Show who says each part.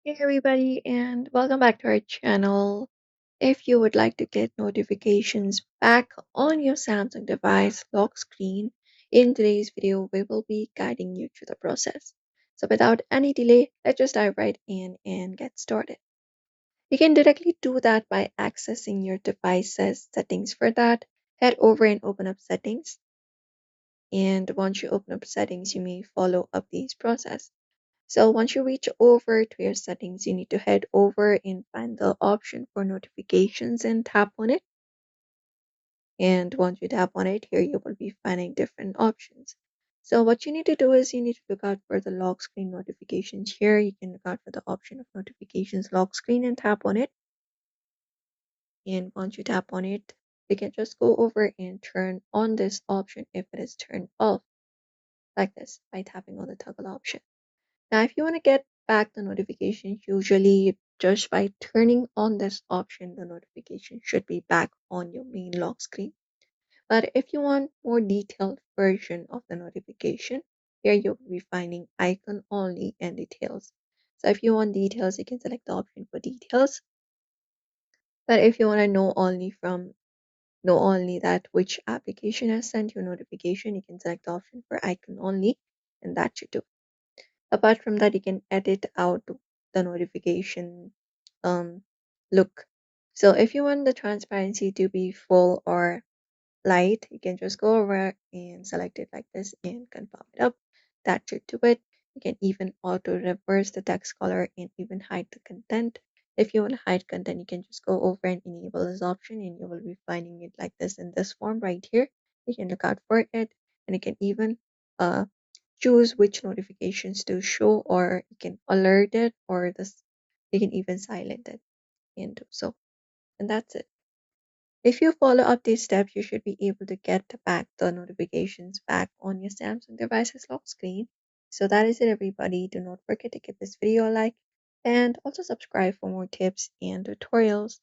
Speaker 1: Hey everybody, and welcome back to our channel. If you would like to get notifications back on your Samsung device lock screen, in today's video we will be guiding you through the process. So without any delay, let's just dive right in and get started. You can directly do that by accessing your device's settings. For that, head over and open up settings. And once you open up settings, you may follow up these process. So once you reach over to your settings, you need to head over and find the option for notifications and tap on it. And once you tap on it, here you will be finding different options. So what you need to do is you need to look out for the lock screen notifications here. You can look out for the option of notifications lock screen and tap on it. And once you tap on it, you can just go over and turn on this option if it is turned off, like this, by tapping on the toggle option. Now, if you want to get back the notifications, usually just by turning on this option, the notification should be back on your main lock screen. But if you want more detailed version of the notification, here you'll be finding icon only and details. So if you want details, you can select the option for details. But if you want to know only that which application has sent you a notification, you can select the option for icon only, and that should do. Apart from that, you can edit out the notification um, look. So if you want the transparency to be full or light, you can just go over and select it like this and confirm it up. That should do it. You can even auto reverse the text color and even hide the content. If you want to hide content, you can just go over and enable this option and you will be finding it like this in this form right here. You can look out for it, and you can even choose which notifications to show, or you can alert it, or this you can even silent it and do so. And that's it. If you follow up these steps, you should be able to get back the notifications back on your Samsung device's lock screen. So that is it, everybody. Do not forget to give this video a like and also subscribe for more tips and tutorials.